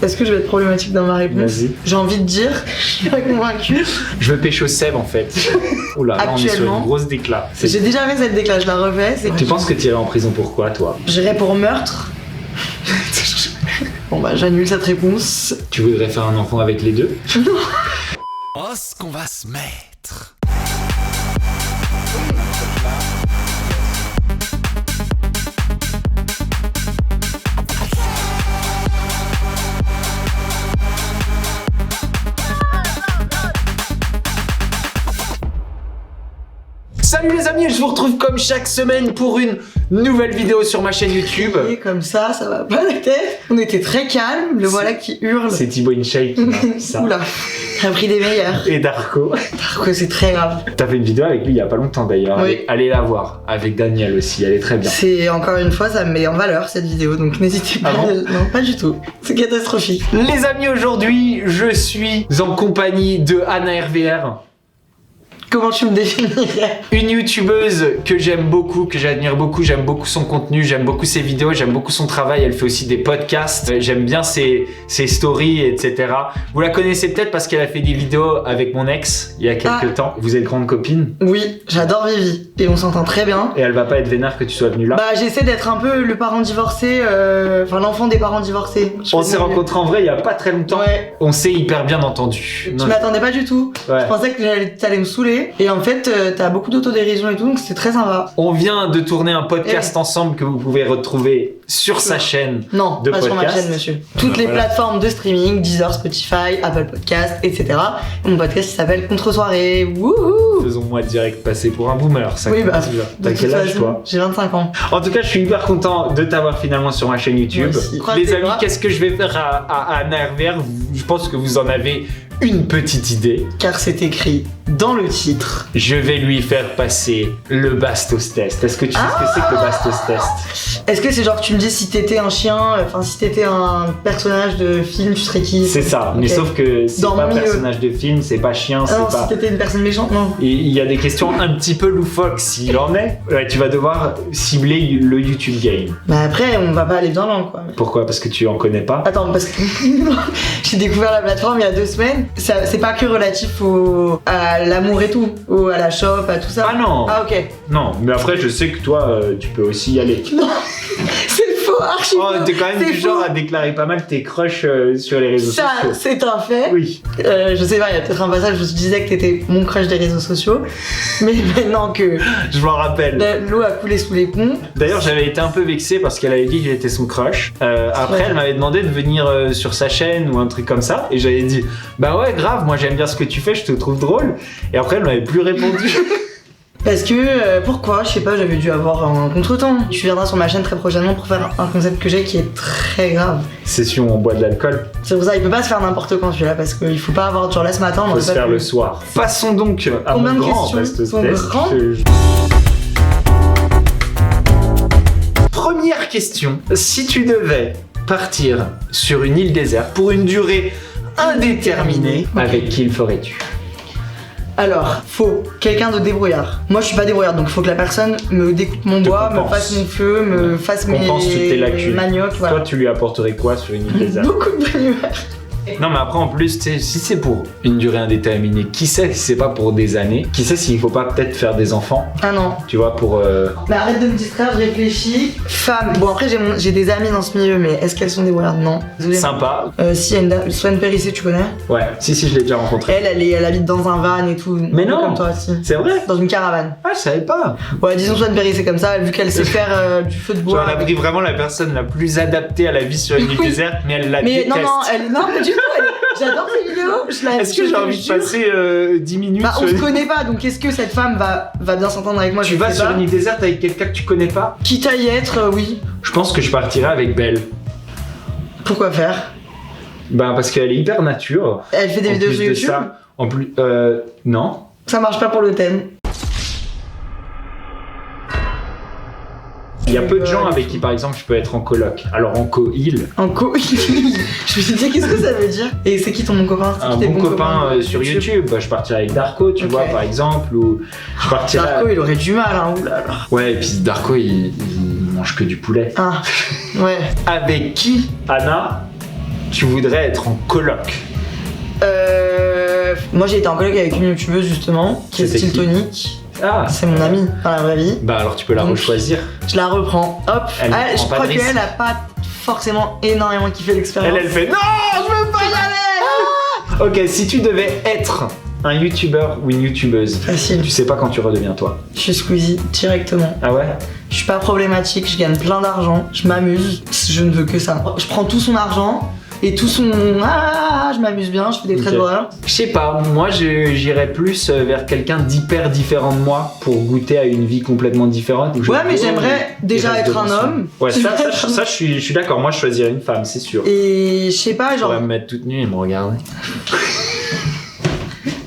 Est-ce que je vais être problématique dans ma réponse? Vas-y. J'ai envie de dire, je suis pas convaincue. Je veux pécho Seb en fait. Oula, là on est sur une grosse déclat. J'ai déjà fait cette déclat, je la refais. Tu penses que tu irais en prison pour quoi, toi? J'irais pour meurtre. Bon bah j'annule cette réponse. Tu voudrais faire un enfant avec les deux? Non. Oh, ce qu'on va se mettre. Salut les amis, je vous retrouve comme chaque semaine pour une nouvelle vidéo sur ma chaîne YouTube. Et comme ça va pas la tête. On était très calme, le voilà qui hurle. C'est Thibaut InShape qui m'a fait ça. Oula, t'as pris des meilleurs. Et Darko. Darko, c'est très grave. T'as fait une vidéo avec lui il y a pas longtemps d'ailleurs. Oui. Allez la voir, avec Daniel aussi, elle est très bien. C'est encore une fois, ça me met en valeur cette vidéo, donc n'hésitez pas. Ah bon Non, pas du tout. C'est catastrophique. Les amis, aujourd'hui, je suis en compagnie de Anna RVR. Comment tu me définirais? Une youtubeuse que j'aime beaucoup, que j'admire beaucoup, j'aime beaucoup son contenu, j'aime beaucoup ses vidéos, j'aime beaucoup son travail, elle fait aussi des podcasts, j'aime bien ses stories, etc. Vous la connaissez peut-être parce qu'elle a fait des vidéos avec mon ex il y a quelques temps. Vous êtes grande copine? Oui, j'adore Vivi et on s'entend très bien. Et elle va pas être vénère que tu sois venue là? Bah j'essaie d'être un peu le parent divorcé, enfin l'enfant des parents divorcés. On s'est rencontrés en vrai il y a pas très longtemps. Ouais. On s'est hyper bien entendu. Je m'attendais pas du tout. Ouais. Je pensais que t'allais me saouler. Et en fait, t'as beaucoup d'autodérision et tout, donc c'était très sympa. On vient de tourner un podcast ensemble que vous pouvez retrouver sur sa chaîne. Non, de pas podcast. sur ma chaîne, monsieur. Toutes les plateformes de streaming, Deezer, Spotify, Apple Podcast, etc. Mon podcast il s'appelle Contre-soirée. Wouhou! Faisons-moi direct passer pour un boomer. Ça Oui, bah, commence déjà. T'as quel âge, toi? J'ai 25 ans. En tout cas, je suis hyper content de t'avoir finalement sur ma chaîne YouTube. Moi aussi. Les amis, qu'est-ce que je vais faire à Anna RVR? Je pense que vous en avez une petite idée. Car c'est écrit dans le titre. Je vais lui faire passer le Bastos Test. Est-ce que tu sais ce que c'est que le Bastos Test? Est-ce que c'est genre tu me dis si t'étais un chien, enfin si t'étais un personnage de film, tu serais qui? C'est ça, mais Ok. sauf que c'est Dans pas mon milieu. personnage de film, c'est pas chien, c'est Ah non, pas... si t'étais une personne méchante, non. Et il y a des questions un petit peu loufoques s'il en est. Ouais, tu vas devoir cibler le YouTube Game. Bah après, on va pas aller bien loin quoi. Pourquoi? Parce que tu en connais pas? Attends, parce que j'ai découvert la plateforme il y a 2 semaines. C'est pas que relatif à l'amour et tout, à la shop, à tout ça. Ah non. Ah ok. Non, mais après je sais que toi tu peux aussi y aller. Non, c'est faux, archi Oh, faux. t'es quand même C'est du genre faux. à déclarer pas mal tes crushs sur les réseaux Ça, sociaux. c'est un fait. Oui. Je sais pas, il y a peut-être un passage où je disais que t'étais mon crush des réseaux sociaux. Mais maintenant que Je m'en rappelle. l'eau a coulé sous les ponts. D'ailleurs, j'avais été un peu vexé parce qu'elle avait dit que j'étais son crush. Après, Ouais. elle m'avait demandé de venir sur sa chaîne ou un truc comme ça. Et j'avais dit, bah ouais, grave, moi j'aime bien ce que tu fais, je te trouve drôle. Et après, elle m'avait plus répondu. Parce que, pourquoi? Je sais pas, j'avais dû avoir un contretemps. Tu viendras sur ma chaîne très prochainement pour faire un concept que j'ai qui est très grave. Session, on boit de l'alcool. C'est pour ça, il peut pas se faire n'importe quand celui-là, parce qu'il faut pas avoir genre là ce matin. on Faut en se fait faire pas le plus. soir. Passons donc à Combien mon de grand questions? Bastos Ton Test. grand Première question. Si tu devais partir sur une île déserte pour une durée indéterminée, Ok. avec qui le ferais-tu? Alors, faut quelqu'un de débrouillard. Moi, je suis pas débrouillard, donc faut que la personne me découpe mon Te bois, me compense. fasse mon feu, me fasse mes Compense toutes tes lacunes. maniocs, voilà. Toi, tu lui apporterais quoi sur une île déserte? Beaucoup de bonne humeur. Non, mais après, en plus, tu sais, si c'est pour une durée indéterminée, qui sait si c'est pas pour des années? Qui sait s'il faut pas peut-être faire des enfants? Ah non. Tu vois, pour... Mais arrête de me distraire, je réfléchis. Femme. Bon, après, j'ai des amies dans ce milieu, mais est-ce qu'elles sont débrouillardes? Non. Désolée. Sympa. Si, il y a une dame, Swan Périssé, tu connais? Ouais, si, je l'ai déjà rencontré. Elle habite dans un van et tout. Mais un peu non. Comme toi, si. C'est vrai? Dans une caravane. Ah, je savais pas. Ouais, disons Swan Périssé comme ça, vu qu'elle sait faire du feu de bois. Genre, elle a pris vraiment la personne la plus adaptée à la vie sur une île Oui. déserte, mais elle la Mais déteste. non, pas du tout. J'adore ces vidéos. Est-ce que j'ai envie de jure. passer 10 minutes Bah, sur on se une... connaît pas, donc est-ce que cette femme va bien s'entendre avec moi? Tu je vas sais sur pas. une île déserte avec quelqu'un que tu connais pas? Quitte à y être, oui. Je pense que je partirais avec Belle. Pourquoi faire? Ben parce qu'elle est hyper nature. Elle fait des En vidéos plus sur de YouTube. ça, en plus, non. Ça marche pas pour le thème. Il y a peu de gens avec qui, par exemple, je peux être en coloc. Alors en co-île, En co. Je me suis dit, qu'est-ce que ça veut dire? Et c'est qui ton copain? C'est un qui tes bon bons copain copains de sur YouTube, bah, je partirais avec Darko, tu Ok. vois, par exemple, ou je partirais. Darko, il aurait du mal, hein. Oulala. Ouais, et puis Darko, il mange que du poulet. Ah, ouais. Avec qui, Anna, tu voudrais être en coloc? Moi j'ai été en coloc avec une youtubeuse justement, qui est C'était Style qui? Tonic. Ah, C'est mon amie dans la vraie vie. bah alors tu peux la Donc, rechoisir. Je la reprends. Hop. Elle prend Je pas crois de risque. qu'elle a pas forcément énormément kiffé l'expérience. Elle fait non, je veux pas y aller. Ok, si tu devais être un youtubeur ou une youtubeuse, Facile. tu sais pas quand tu redeviens toi. Je suis Squeezie directement. Ah ouais? Je suis pas problématique, je gagne plein d'argent, je m'amuse, je ne veux que ça. Je prends tout son argent et tout son je m'amuse bien, je fais des traits Ok. d'horreur. Je sais pas, moi j'irais plus vers quelqu'un d'hyper différent de moi pour goûter à une vie complètement différente. Où je Ouais, mais vois, j'aimerais il déjà reste être de un l'ensemble. homme. Ouais, ça, je suis d'accord, moi je choisirais une femme, c'est sûr. Et je sais pas, Je genre, pourrais me mettre toute nue et me regarder.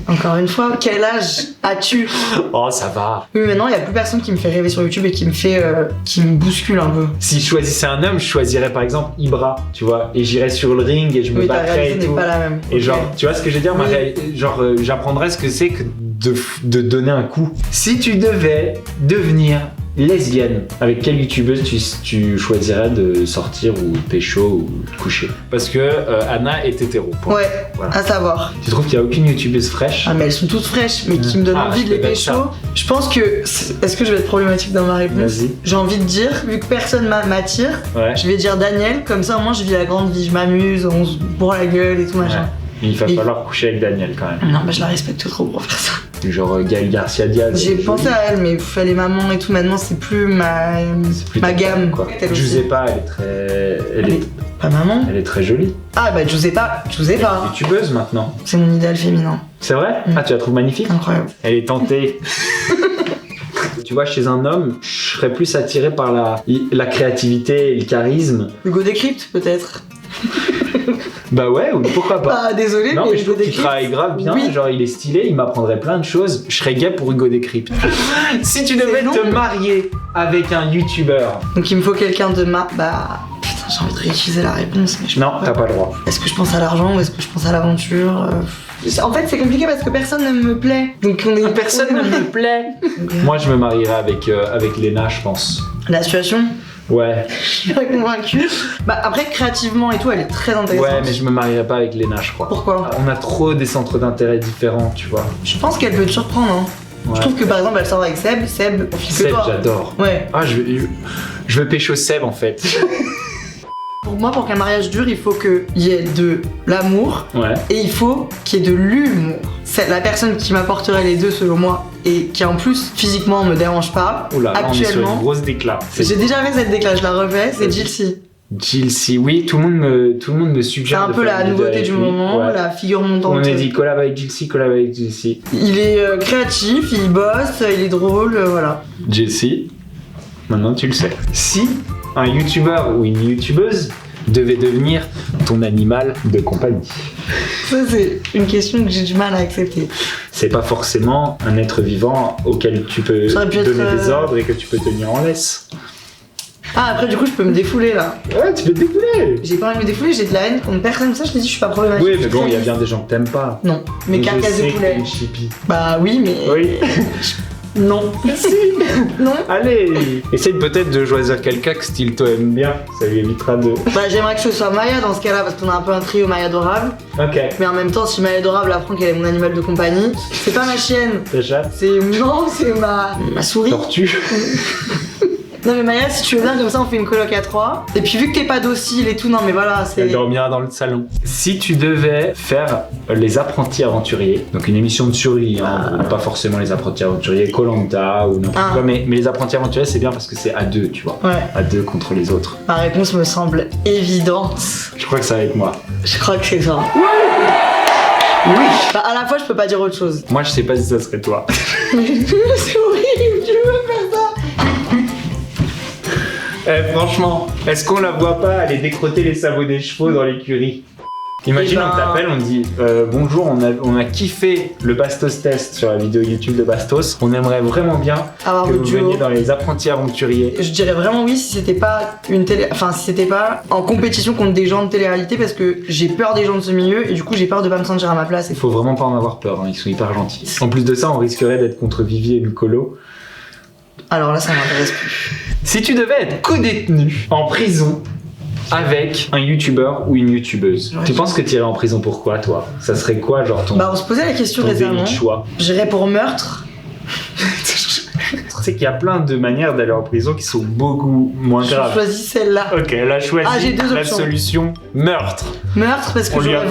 encore une fois, quel âge as-tu? Oh, ça va. Oui, maintenant il y a plus personne qui me fait rêver sur YouTube et qui me bouscule un peu. Si je choisissais un homme, je choisirais par exemple Ibra, tu vois, et j'irais sur le ring et je me Oui, ta battrais réalité et tout. n'est pas la même. Et Ok. genre, tu vois ce que je veux dire, Oui. j'apprendrais ce que c'est que de donner un coup. Si tu devais devenir lesbienne, avec quelle youtubeuse tu choisirais de sortir ou pécho ou de coucher? Parce que Anna est hétéro. point. Ouais, Voilà. à savoir. Tu trouves qu'il n'y a aucune youtubeuse fraîche? Ah mais elles sont toutes fraîches, mais qui me donnent Ah, envie je de les peux mettre pécho. ça. Je pense que... Est-ce que je vais être problématique dans ma réponse? Vas-y. J'ai envie de dire, vu que personne m'attire, Ouais. je vais dire Daniel, comme ça au moins je vis la grande vie, je m'amuse, on se bourre la gueule et tout machin. Mais il va Et- falloir coucher avec Daniel quand même. Non, bah je la respecte trop pour faire ça. Genre Gaël Garcia Diaz. J'ai pensé à elle, mais pff, elle est maman et tout, maintenant c'est plus ma ta gamme. quoi. Elle aussi. Giuseppa, elle est très. Pas maman. Elle est très jolie. Ah bah Giuseppa, Elle est youtubeuse maintenant. c'est mon idéal féminin. C'est vrai? Mm. Ah, tu la trouves magnifique? Incroyable. Elle est tentée. Tu vois, chez un homme, je serais plus attiré par la créativité et le charisme. Hugo Décrypte peut-être. Bah ouais, ou pourquoi pas? Ah désolé, Non, mais je Hugo trouve qu'il Décrypte. travaille grave bien, Oui. genre il est stylé, il m'apprendrait plein de choses. Je serais gay pour Hugo Décrypte. Si tu devais C'est long. te marier avec un youtubeur, Donc il me faut quelqu'un de Bah putain, j'ai envie de réutiliser la réponse, mais je non, peux t'as pas. pas le droit. Est-ce que je pense à l'argent ou est-ce que je pense à l'aventure En fait, c'est compliqué parce que personne ne me plaît. Donc on est Personne ne me plaît. Moi, je me marierais avec Léna, je pense. La situation, Ouais, je suis pas convaincue. Bah après, créativement et tout, elle est très intéressante. ouais, mais je me marierais pas avec Léna, je crois. Pourquoi? On a trop des centres d'intérêt différents, tu vois. Je pense qu'elle peut te surprendre. Hein. Ouais. Je trouve que par exemple, elle sort avec Seb, on file que Seb, toi. j'adore. Ouais. Ah, je veux pécho Seb en fait. Pour moi, pour qu'un mariage dure, il faut qu'il y ait de l'amour Ouais. et il faut qu'il y ait de l'humour. C'est la personne qui m'apporterait les deux selon moi et qui en plus physiquement me dérange pas. Oula, là, on est sur une Actuellement, grosse déclat. j'ai déjà fait cette déclaration, je la refais, c'est Vas-y. Jilcy. Jilcy, oui, tout le monde me C'est suggère. un de peu faire la une vidéo nouveauté avec du lui. moment, Ouais. la figure On montante. m'a dit collab avec Jilcy, collab avec Jilcy. Il est créatif, il bosse, il est drôle, voilà. Jilcy, maintenant tu le sais. Si un youtubeur ou une youtubeuse devait devenir ton animal de compagnie, Ça, c'est une question que j'ai du mal à accepter. c'est pas forcément un être vivant auquel tu peux Ça aurait pu donner être, des ordres et que tu peux tenir en laisse. Ah, après, du coup, je peux me défouler là. Ouais, tu peux te défouler. J'ai pas envie de me défouler, j'ai de la haine contre personne, ça, je t'ai dit, je suis pas problématique. Oui, mais bon, il y a bien des gens que t'aimes pas. Non, mais Je carcasse sais de que poulet. t'es une chippie. Bah oui, mais. Oui. Non. Non. Allez, essaye peut-être de choisir quelqu'un que Stilto aime bien, ça lui évitera de... Bah j'aimerais que ce soit Maya dans ce cas-là parce qu'on a un peu un trio Maya adorable. Ok, Mais en même temps, si Maya adorable apprend qu'elle est mon animal de compagnie, c'est pas ma chienne. déjà, C'est. Non, c'est ma souris. tortue. Non mais Maya, si tu veux bien, comme ça on fait une coloc à 3. Et puis vu que t'es pas docile et tout, non mais voilà, c'est. Elle dormira dans le salon. Si tu devais faire les apprentis aventuriers, donc une émission de survie, hein, pas forcément les apprentis aventuriers, Koh-Lanta ou n'importe Ah. quoi, mais les apprentis aventuriers c'est bien parce que c'est à deux, tu vois. Ouais, À deux contre les autres. ma réponse me semble évidente. Je crois que ça va être moi. Je crois que c'est ça. Oui. Bah à la fois, je peux pas dire autre chose. Moi je sais pas si ça serait toi. C'est horrible, tu veux faire ça? Franchement, est-ce qu'on la voit pas aller décrotter les sabots des chevaux dans l'écurie? Imagine, Eh ben- on t'appelle, on te dit bonjour, on a kiffé le Bastos test sur la vidéo YouTube de Bastos. On aimerait vraiment bien Avoir que votre vous duo. veniez dans les apprentis aventuriers. Je dirais vraiment oui si c'était pas une télé, enfin si c'était pas en compétition contre des gens de télé-réalité parce que j'ai peur des gens de ce milieu et du coup j'ai peur de pas me sentir à ma place. Il faut vraiment pas en avoir peur, hein, ils sont hyper gentils. En plus de ça, on risquerait d'être contre Vivi et Nicolo. Alors là ça m'intéresse plus. Si tu devais être co-détenu en prison, avec un youtubeur ou une youtubeuse. Ouais. Tu penses que tu irais en prison pour quoi, toi? Ça serait quoi, genre ton, Bah, on se posait la question ton délit récemment. de choix? J'irais pour meurtre. Tu sais qu'il y a plein de manières d'aller en prison qui sont beaucoup moins Je graves. choisis celle-là. Ok, elle a choisi Ah, j'ai deux la options. solution meurtre. Meurtre parce que On lui a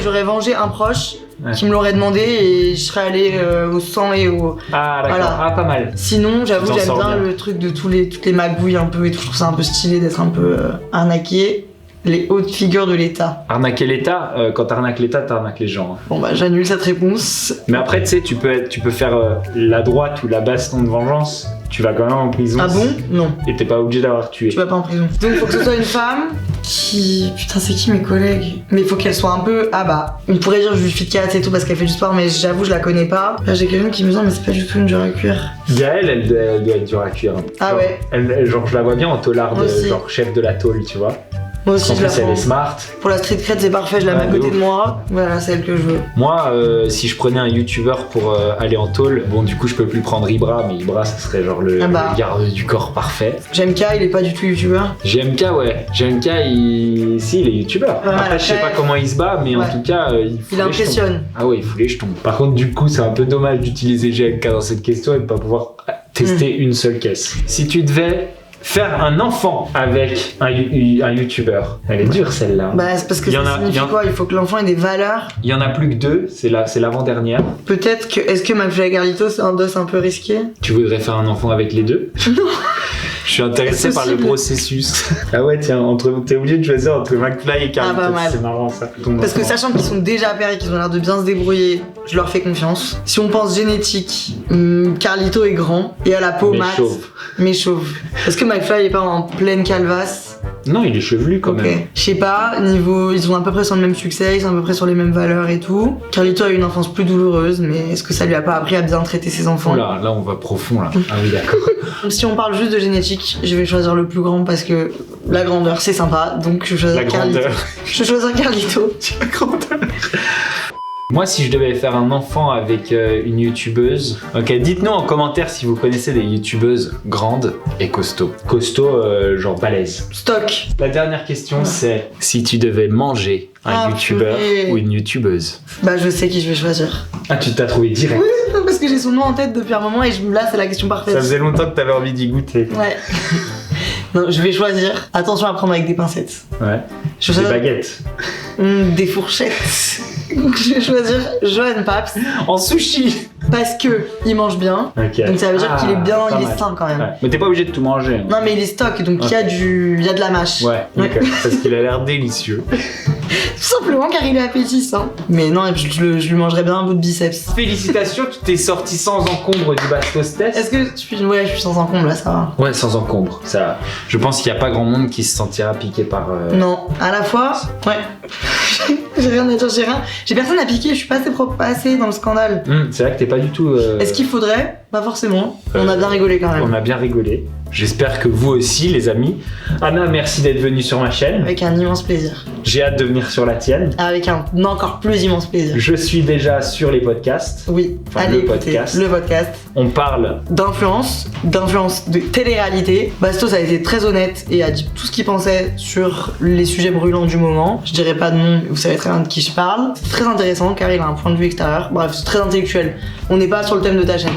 j'aurais vengé un proche Ouais. qui me l'aurait demandé et je serais allé au sang et au... Ah d'accord, Voilà. ah pas mal. Sinon, j'avoue, Tu t'en j'aime sors bien bien. le truc de toutes les magouilles un peu et tout. Je trouve ça un peu stylé d'être un peu arnaqué. Les hautes figures de l'État. Arnaquer l'État, quand t'arnaques l'État, t'arnaques les gens. hein. Bon bah j'annule cette réponse. Mais après, tu sais, tu peux faire la droite ou la baston de vengeance. Tu vas quand même en prison. Ah bon? Non, Et t'es pas obligé d'avoir tué. tu vas pas en prison. Donc faut que ce soit une femme qui... Putain, c'est qui mes collègues? Mais il faut qu'elle soit un peu... Ah bah, on pourrait dire Julie Fitcat et tout parce qu'elle fait du sport, mais j'avoue, je la connais pas. Là, j'ai quelqu'un qui me dit mais c'est pas du tout une dure à cuire. Gaëlle, elle doit être dure à cuire. hein. Ah Genre, ouais. genre, je la vois bien en taularde, Moi aussi. genre chef de la tôle, tu vois. Moi En aussi, je la plus, elle prends. est smart. Pour la street cred, c'est parfait, je la mets Ouais, à de côté ouf. de moi. Voilà, c'est elle que je veux. Moi, si je prenais un youtubeur pour aller en tôle, bon, du coup, je peux plus prendre Ibra, mais Ibra, ça serait genre le, Ah bah. le garde du corps parfait. JMK, il est pas du tout youtubeur. GMK, ouais. GMK, si, il est youtubeur. Ouais, Après, je sais pas après- comment il se bat, mais en Ouais. tout cas, il fout Il les impressionne. jetons. Ah ouais, il fout les jetons. Par contre, du coup, c'est un peu dommage d'utiliser GMK dans cette question et de pas pouvoir tester une seule caisse. Si tu devais faire un enfant avec un youtubeur, elle est dure celle-là. Bah, c'est parce que Il y ça en a- signifie il y en- quoi? Il faut que l'enfant ait des valeurs. Il y en a plus que deux, c'est l'avant-dernière. Peut-être que. Est-ce que McFly et Carlito, c'est un dos un peu risqué? Tu voudrais faire un enfant avec les deux? Je suis intéressé par le Possible. processus. Ah ouais, tiens, t'es obligé de choisir entre McFly et Carlito. Ah, pas mal. C'est marrant ça. Ton Parce que enfant. sachant qu'ils sont déjà pères et qu'ils ont l'air de bien se débrouiller, je leur fais confiance. Si on pense génétique, Carlito est grand et a la peau Mais mate, chauve. mais chauve. Est-ce que McFly est pas en pleine calvasse? Non, il est chevelu quand Ok. même. Je sais pas, niveau. Ils ont à peu près sur le même succès, ils sont à peu près sur les mêmes valeurs et tout. Carlito a eu une enfance plus douloureuse, mais est-ce que ça lui a pas appris à bien traiter ses enfants? Là on va profond là. Ah oui, d'accord. Donc si on parle juste de génétique, je vais choisir le plus grand parce que la grandeur c'est sympa, donc je vais choisir La Carlito. grandeur. Je vais choisir Carlito. La grandeur. Moi, si je devais faire un enfant avec une youtubeuse, ok, dites-nous en commentaire si vous connaissez des youtubeuses grandes et costauds. Costauds, genre balèzes. Stock. La dernière question, c'est si tu devais manger un Ah, youtubeur purée. ou une youtubeuse. Bah je sais qui je vais choisir. Ah, tu t'as trouvé direct. Non, parce que j'ai son nom en tête depuis un moment et là c'est la question parfaite. Ça faisait longtemps que t'avais envie d'y goûter. Ouais. Non, je vais choisir. Attention à prendre avec des pincettes. Ouais. Je vais Des choisir baguettes. des fourchettes. Je vais choisir Johan Paps En sushi. parce que il mange bien. Ok. Donc ça veut dire qu'il est bien, pas il mal. est sain quand même. Ouais. Mais t'es pas obligé de tout manger. hein. Non mais il est stock, donc il y a il y a de la mâche. Ouais, ok. Parce qu'il a l'air délicieux. Tout simplement car il est appétissant. Mais non, je lui mangerais bien un bout de biceps. Félicitations, tu t'es sorti sans encombre du Bastos Test. Est-ce que ouais, je suis sans encombre là, ça va. Ouais, sans encombre. Ça, je pense qu'il n'y a pas grand monde qui se sentira piqué par. Non, à la fois, ouais. J'ai rien à dire, j'ai personne à piquer, je suis pas assez dans le scandale. C'est vrai que t'es pas du tout. Est-ce qu'il faudrait? Pas forcément. On a bien rigolé quand On même. a bien rigolé. J'espère que vous aussi, les amis. Anna, merci d'être venue sur ma chaîne. Avec un immense plaisir. J'ai hâte de venir sur la tienne. Avec un encore plus immense plaisir. Je suis déjà sur les podcasts. Oui, Enfin, allez le écouter podcast. le podcast. On parle. D'influence de télé-réalité. Bastos a été très honnête et a dit tout ce qu'il pensait sur les sujets brûlants du moment. Je dirais pas de nom, mais vous savez très bien de qui je parle. C'est très intéressant car il a un point de vue extérieur. Bref, c'est très intellectuel. On n'est pas sur le thème de ta chaîne.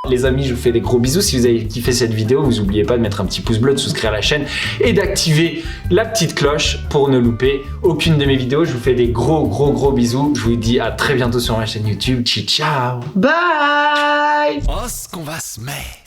Les amis, je vous fais des gros bisous. Si vous avez kiffé cette vidéo, vous n'oubliez pas de mettre un petit pouce bleu, de souscrire à la chaîne et d'activer la petite cloche pour ne louper aucune de mes vidéos. Je vous fais des gros bisous. Je vous dis à très bientôt sur ma chaîne YouTube. Ciao. Bye! Oh, ce qu'on va se mettre.